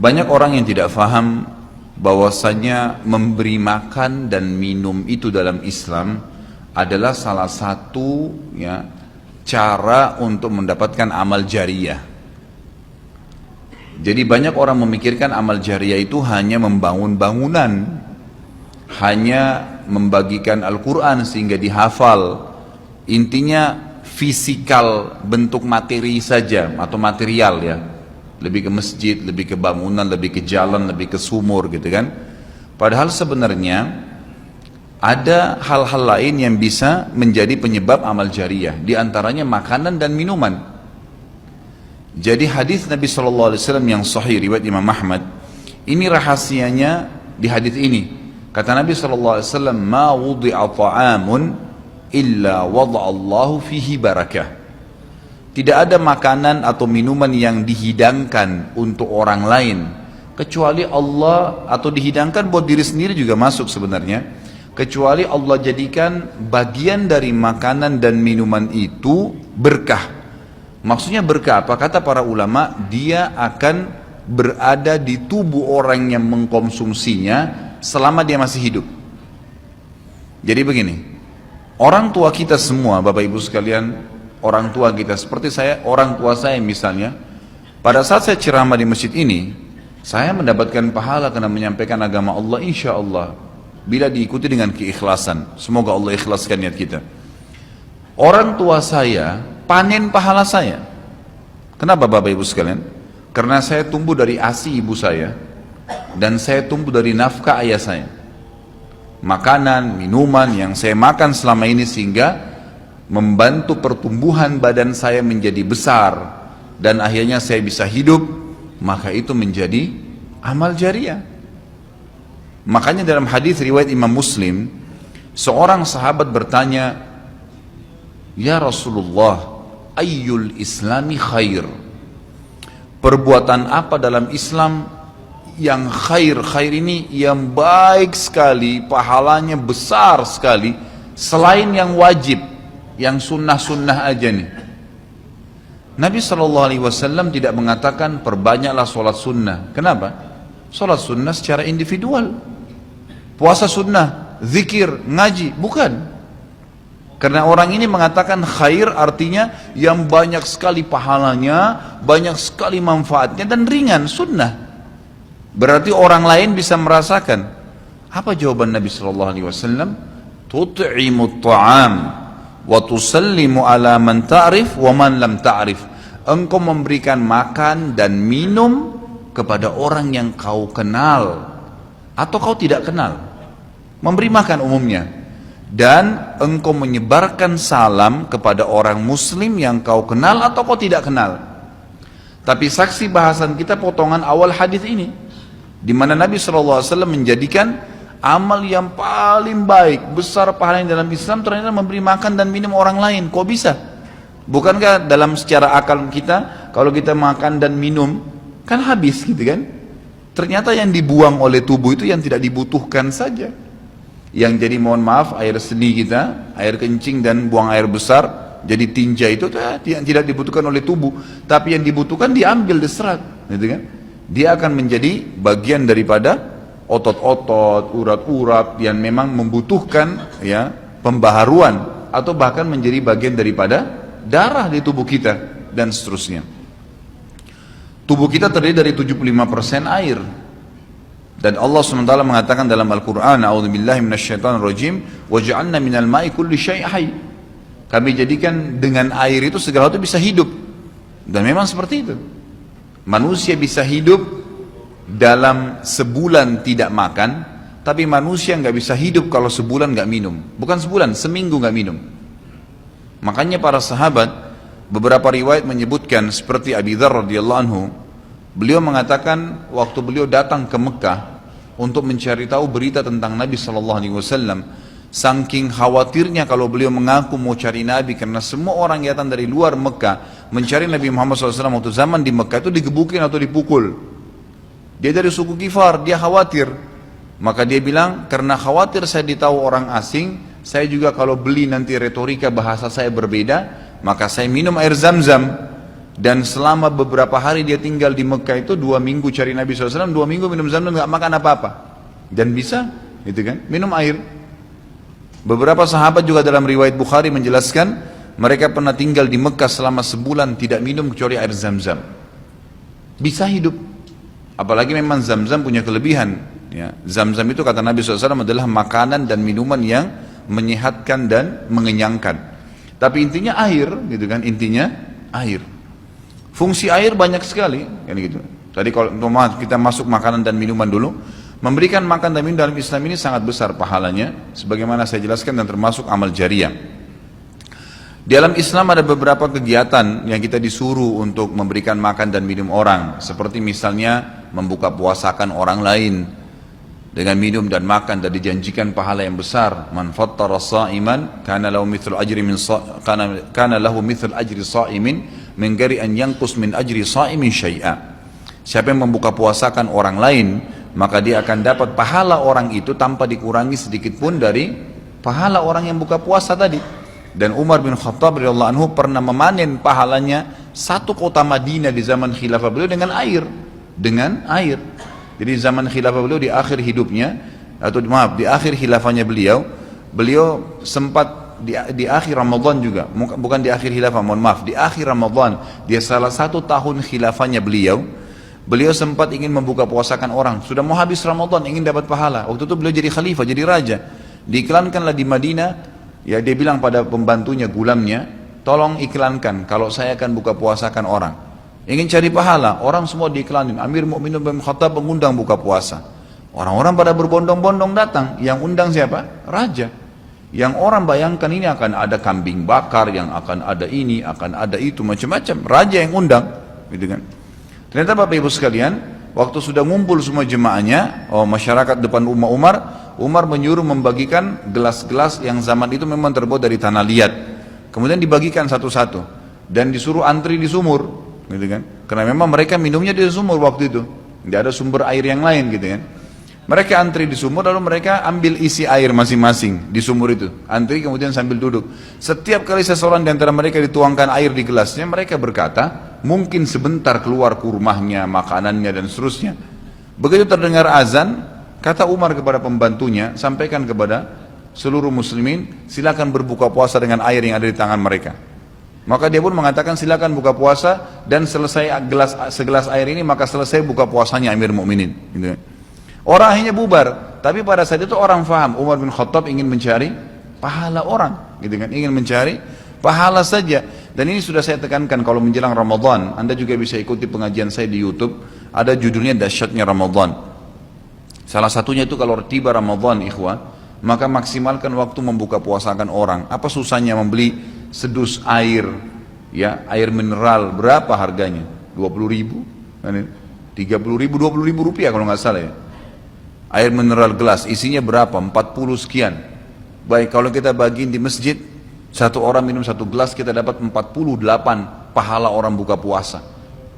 Banyak orang yang tidak faham bahwasanya memberi makan dan minum itu dalam Islam adalah salah satu cara untuk mendapatkan amal jariyah. Jadi banyak orang memikirkan amal jariyah itu hanya membangun bangunan, hanya membagikan Al-Quran sehingga dihafal. Intinya fisikal, bentuk materi saja atau material ya. Lebih ke masjid, lebih ke bangunan, lebih ke jalan, lebih ke sumur gitu kan. Padahal sebenarnya ada hal-hal lain yang bisa menjadi penyebab amal jariyah. Di antaranya makanan dan minuman. Jadi hadis Nabi SAW yang sahih riwayat Imam Ahmad, ini rahasianya di hadis ini. Kata Nabi SAW, "Ma wudi'a ta'amun illa wada'allahu fihi barakah." Tidak ada makanan atau minuman yang dihidangkan untuk orang lain kecuali Allah, atau dihidangkan buat diri sendiri juga masuk sebenarnya, kecuali Allah jadikan bagian dari makanan dan minuman itu berkah. Maksudnya berkah apa? Kata para ulama, dia akan berada di tubuh orang yang mengkonsumsinya selama dia masih hidup. Jadi begini, orang tua kita semua, Bapak Ibu sekalian, orang tua kita, seperti saya, orang tua saya misalnya, pada saat saya ceramah di masjid ini, saya mendapatkan pahala karena menyampaikan agama Allah, insya Allah, bila diikuti dengan keikhlasan. Semoga Allah ikhlaskan niat kita. Orang tua saya panen pahala saya. Kenapa Bapak Ibu sekalian? Karena saya tumbuh dari ASI ibu saya, dan saya tumbuh dari nafkah ayah saya. Makanan, minuman yang saya makan selama ini sehingga membantu pertumbuhan badan saya menjadi besar dan akhirnya saya bisa hidup, maka itu menjadi amal jariyah. Makanya dalam hadis riwayat Imam Muslim, seorang sahabat bertanya, "Ya Rasulullah, ayyul islami khair?" Perbuatan apa dalam Islam yang khair? Khair ini yang baik sekali, pahalanya besar sekali, selain yang wajib, yang sunnah-sunnah aja nih. Nabi SAW tidak mengatakan perbanyaklah sholat sunnah. Kenapa? Sholat sunnah secara individual, puasa sunnah, zikir, ngaji, bukan. Karena orang ini mengatakan khair artinya yang banyak sekali pahalanya, banyak sekali manfaatnya, dan ringan, sunnah. Berarti orang lain bisa merasakan. Apa jawaban Nabi SAW? Tut'imut ta'am wa tusallimu ala man ta'rif wa man lam ta'rif. Engkau memberikan makan dan minum kepada orang yang kau kenal atau kau tidak kenal. Memberi makan umumnya. Dan engkau menyebarkan salam kepada orang muslim yang kau kenal atau kau tidak kenal. Tapi saksi bahasan kita potongan awal hadis ini, di mana Nabi SAW menjadikan amal yang paling baik, besar pahalanya dalam Islam ternyata memberi makan dan minum orang lain. Kok bisa? Bukankah dalam secara akal kita, kalau kita makan dan minum kan habis gitu kan? Ternyata yang dibuang oleh tubuh itu yang tidak dibutuhkan saja. Yang jadi, mohon maaf, air seni kita, air kencing dan buang air besar, jadi tinja itu yang tidak dibutuhkan oleh tubuh, tapi yang dibutuhkan diambil, diserat, gitu kan? Dia akan menjadi bagian daripada otot-otot, urat-urat yang memang membutuhkan pembaharuan, atau bahkan menjadi bagian daripada darah di tubuh kita dan seterusnya. Tubuh kita terdiri dari 75% air. Dan Allah SWT mengatakan dalam Al-Quran, "A'udzubillahi minasyaitonirrajim, waja'alna minal ma'i kulli syai' hayy." Kami jadikan dengan air itu segala itu bisa hidup. Dan memang seperti itu. Manusia bisa hidup dalam sebulan tidak makan, tapi manusia nggak bisa hidup kalau sebulan nggak minum. Bukan sebulan, seminggu nggak minum. Makanya para sahabat, beberapa riwayat menyebutkan seperti Abi Dzar radhiyallahu anhu, beliau mengatakan waktu beliau datang ke Mekah untuk mencari tahu berita tentang Nabi SAW, saking khawatirnya kalau beliau mengaku mau cari Nabi, karena semua orang yang datang dari luar Mekah mencari Nabi Muhammad SAW waktu zaman di Mekah itu digebukin atau dipukul. Dia dari suku Kifar, dia khawatir. Maka dia bilang, karena khawatir saya ditahu orang asing, saya juga kalau beli nanti retorika bahasa saya berbeda, maka saya minum air Zam-Zam. dan selama beberapa hari dia tinggal di Mekah itu 2 minggu cari Nabi SAW, 2 minggu minum Zamzam nggak makan apa-apa, dan bisa, gitu kan, minum air. Beberapa sahabat juga dalam riwayat Bukhari menjelaskan mereka pernah tinggal di Mekah selama sebulan tidak minum kecuali air Zamzam, bisa hidup. Apalagi memang Zamzam punya kelebihan. Ya, Zamzam itu kata Nabi SAW adalah makanan dan minuman yang menyehatkan dan mengenyangkan. Tapi intinya air, gitu kan? Intinya air. Fungsi air banyak sekali, kan gitu. Tadi kalau kita masuk makanan dan minuman dulu, memberikan makan dan minum dalam Islam ini sangat besar pahalanya, sebagaimana saya jelaskan, dan termasuk amal jariah. Di dalam Islam ada beberapa kegiatan yang kita disuruh untuk memberikan makan dan minum orang, seperti misalnya membuka puasakan orang lain dengan minum dan makan, dan dijanjikan pahala yang besar. Man fattara sha'iman kana lahu mithlu ajri sha'imin min ghairi an yanqus min ajri sha'imin syai'a. Siapa yang membuka puasakan orang lain, maka dia akan dapat pahala orang itu tanpa dikurangi sedikit pun dari pahala orang yang buka puasa tadi. Dan Umar bin Khattab radhiyallahu anhu pernah memanen pahalanya 1 kota Madinah di zaman khilafah beliau dengan air. Jadi zaman khilafah beliau di akhir hidupnya, atau maaf, di akhir khilafahnya beliau sempat di akhir Ramadan juga, bukan di akhir khilafah, mohon maaf, di akhir Ramadan, dia salah 1 tahun khilafahnya beliau sempat ingin membuka puasakan orang, sudah mau habis Ramadan, ingin dapat pahala. Waktu itu beliau jadi khalifah, jadi raja, diiklankanlah di Madinah, ya dia bilang pada pembantunya, gulamnya, tolong iklankan kalau saya akan buka puasakan orang. Ingin cari pahala, orang semua diiklanin. Amir Mu'minin bin Khattab mengundang buka puasa. Orang-orang pada berbondong-bondong datang. Yang undang siapa? Raja. Yang orang bayangkan ini akan ada kambing bakar, yang akan ada ini, akan ada itu, macam-macam. Raja yang undang, gitu kan. Ternyata Bapak Ibu sekalian, waktu sudah ngumpul semua jemaahnya, masyarakat depan rumah Umar menyuruh membagikan gelas-gelas yang zaman itu memang terbuat dari tanah liat. Kemudian dibagikan satu-satu dan disuruh antri di sumur. Gitu kan? Karena memang mereka minumnya di sumur waktu itu, tidak ada sumber air yang lain, gitu kan. Mereka antri di sumur, lalu mereka ambil isi air masing-masing di sumur itu, antri kemudian sambil duduk. Setiap kali seseorang di antara mereka dituangkan air di gelasnya, mereka berkata, mungkin sebentar keluar kurmahnya, makanannya, dan seterusnya. Begitu terdengar azan, kata Umar kepada pembantunya, sampaikan kepada seluruh muslimin, silakan berbuka puasa dengan air yang ada di tangan mereka. Maka dia pun mengatakan silakan buka puasa, dan selesai segelas air ini maka selesai buka puasanya Amir Mu'minin, gitu. Orang akhirnya bubar, tapi pada saat itu orang faham Umar bin Khattab ingin mencari pahala orang, gitu kan, ingin mencari pahala saja. Dan ini sudah saya tekankan, kalau menjelang Ramadan, Anda juga bisa ikuti pengajian saya di YouTube, ada judulnya Dahsyatnya Ramadan. Salah satunya itu kalau tiba Ramadan, ikhwan, maka maksimalkan waktu membuka puasakan orang. Apa susahnya membeli sedus air, ya, air mineral, berapa harganya? 20.000, 30.000, 20.000 rupiah kalau nggak salah ya. Air mineral gelas, isinya berapa? 40 sekian. Baik, kalau kita bagiin di masjid, satu orang minum 1 gelas, kita dapat 48 pahala orang buka puasa.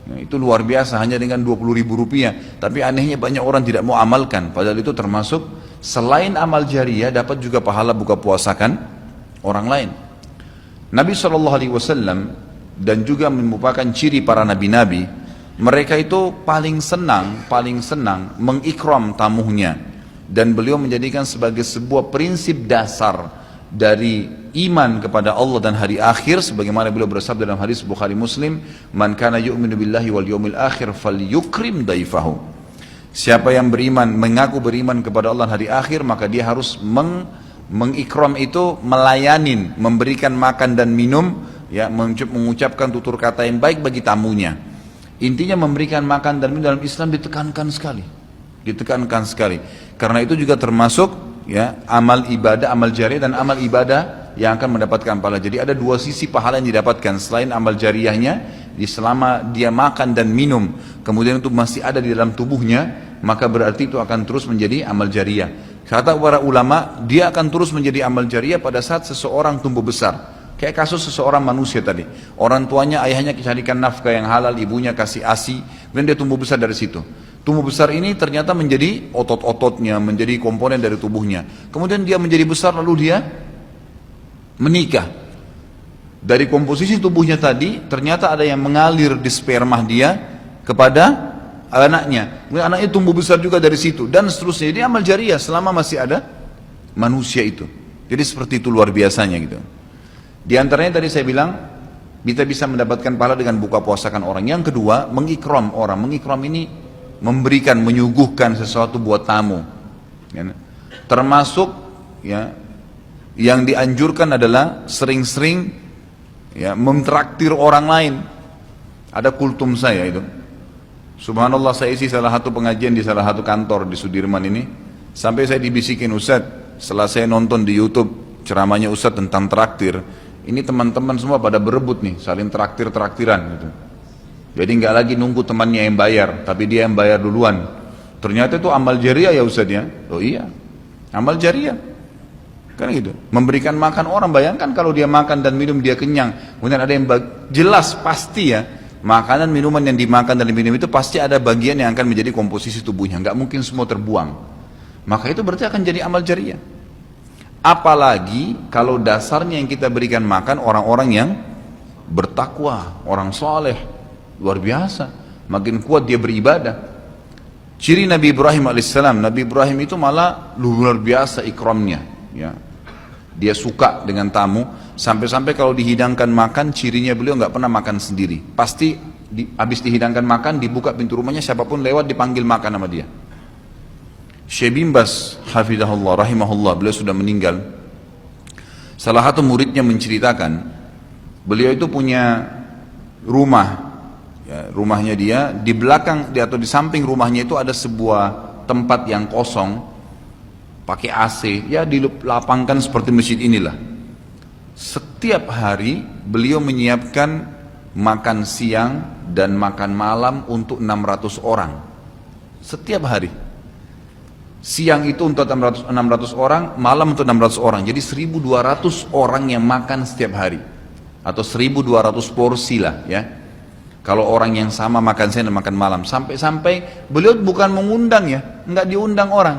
Nah, itu luar biasa, hanya dengan 20.000 rupiah. Tapi anehnya banyak orang tidak mau amalkan, padahal itu termasuk selain amal jariah, dapat juga pahala buka puasakan orang lain. Nabi SAW dan juga merupakan ciri para nabi-nabi, mereka itu paling senang mengikram tamunya, dan beliau menjadikan sebagai sebuah prinsip dasar dari iman kepada Allah dan hari akhir, sebagaimana beliau bersabda dalam hadis Bukhari Muslim, man kana yu'minu billahi wal yawmil akhir falyukrim daifahu. Siapa yang beriman, mengaku beriman kepada Allah dan hari akhir, maka dia harus mengikram itu, melayanin, memberikan makan dan minum, ya, mengucapkan tutur kata yang baik bagi tamunya. Intinya memberikan makan dan minum dalam Islam ditekankan sekali, karena itu juga termasuk, ya, amal ibadah, amal jariah dan amal ibadah yang akan mendapatkan pahala. Jadi ada 2 sisi pahala yang didapatkan selain amal jariahnya, selama dia makan dan minum kemudian itu masih ada di dalam tubuhnya, maka berarti itu akan terus menjadi amal jariah. Kata para ulama, dia akan terus menjadi amal jariah pada saat seseorang tumbuh besar. Kayak kasus seseorang manusia tadi, orang tuanya, ayahnya carikan nafkah yang halal, ibunya kasih ASI, kemudian dia tumbuh besar dari situ. Tumbuh besar ini ternyata menjadi otot-ototnya, menjadi komponen dari tubuhnya. Kemudian dia menjadi besar, lalu dia menikah. Dari komposisi tubuhnya tadi, ternyata ada yang mengalir di sperma dia kepada anaknya. Kemudian anaknya tumbuh besar juga dari situ, dan seterusnya. Jadi amal jariah selama masih ada manusia itu. Jadi seperti itu luar biasanya gitu. Di antaranya tadi saya bilang, kita bisa mendapatkan pahala dengan buka puasakan orang. Yang kedua, mengikram orang. Mengikram ini memberikan, menyuguhkan sesuatu buat tamu. Ya. Termasuk ya, yang dianjurkan adalah sering-sering ya, mentraktir orang lain. Ada kultum saya itu. Subhanallah, saya isi salah satu pengajian di salah satu kantor di Sudirman ini. Sampai saya dibisikin, Ustadz, setelah saya nonton di YouTube ceramahnya Ustadz tentang traktir, ini teman-teman semua pada berebut nih, saling traktir-traktiran gitu. Jadi nggak lagi nunggu temannya yang bayar, tapi dia yang bayar duluan. Ternyata itu amal jariah ya Ustadz ya. Oh iya, amal jariah. Kan gitu. Memberikan makan orang, bayangkan kalau dia makan dan minum dia kenyang. Kemudian ada yang jelas pasti ya, makanan minuman yang dimakan dan diminum itu pasti ada bagian yang akan menjadi komposisi tubuhnya. Nggak mungkin semua terbuang. Maka itu berarti akan jadi amal jariah. Apalagi kalau dasarnya yang kita berikan makan orang-orang yang bertakwa, orang soleh, luar biasa. Makin kuat dia beribadah. Ciri Nabi Ibrahim alaihissalam, Nabi Ibrahim itu malah luar biasa ikramnya. Ya. Dia suka dengan tamu, sampai-sampai kalau dihidangkan makan, cirinya beliau nggak pernah makan sendiri. Pasti habis dihidangkan makan, dibuka pintu rumahnya, siapapun lewat dipanggil makan sama dia. Syekh bin Baz hafizahullah rahimahullah, beliau sudah meninggal. Salah satu muridnya menceritakan, beliau itu punya rumah, ya, rumahnya dia di belakang atau di samping rumahnya itu ada sebuah tempat yang kosong, pakai AC, ya dilapangkan seperti masjid inilah. Setiap hari beliau menyiapkan makan siang dan makan malam untuk 600 orang. Setiap hari. Siang itu untuk 600 orang, malam untuk 600 orang. Jadi 1200 orang yang makan setiap hari. Atau 1200 porsi lah ya. Kalau orang yang sama makan siang dan makan malam. Sampai-sampai beliau bukan mengundang ya, enggak diundang orang.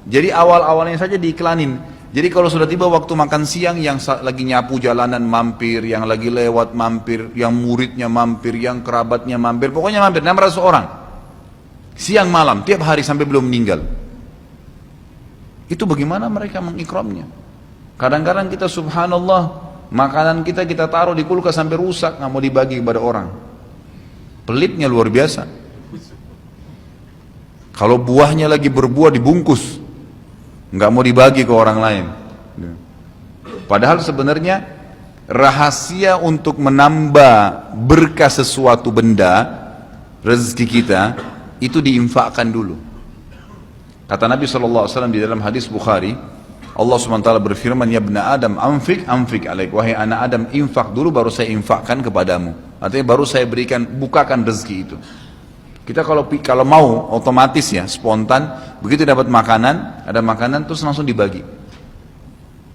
Jadi awal-awalnya saja diiklanin. Jadi kalau sudah tiba waktu makan siang, yang lagi nyapu jalanan mampir, yang lagi lewat mampir, yang muridnya mampir, yang kerabatnya mampir, pokoknya mampir 600 orang. Siang malam, tiap hari sampai belum meninggal. Itu bagaimana mereka mengikramnya. Kadang-kadang kita subhanallah, makanan kita taruh di kulkas sampai rusak, nggak mau dibagi kepada orang. Pelitnya luar biasa. Kalau buahnya lagi berbuah dibungkus, nggak mau dibagi ke orang lain. Padahal sebenarnya rahasia untuk menambah berkah sesuatu benda, rezeki kita, itu diinfakkan dulu. Kata Nabi SAW di dalam hadis Bukhari, Allah SWT berfirman, ya ibna Adam, anfik alaik. Wahai anak Adam, infak dulu baru saya infakkan kepadamu. Artinya baru saya berikan, bukakan rezeki itu. Kita kalau mau otomatis ya, spontan, begitu dapat makanan, ada makanan terus langsung dibagi.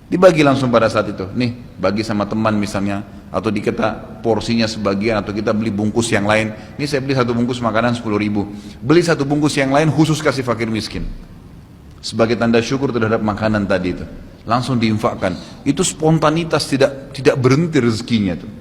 Dibagi langsung pada saat itu. Nih, bagi sama teman misalnya, atau dikata porsinya sebagian, atau kita beli bungkus yang lain. Ini saya beli satu bungkus makanan 10.000. Beli satu bungkus yang lain khusus kasih fakir miskin. Sebagai tanda syukur terhadap makanan tadi itu. Langsung diinfakkan. Itu spontanitas, tidak berhenti rezekinya tuh.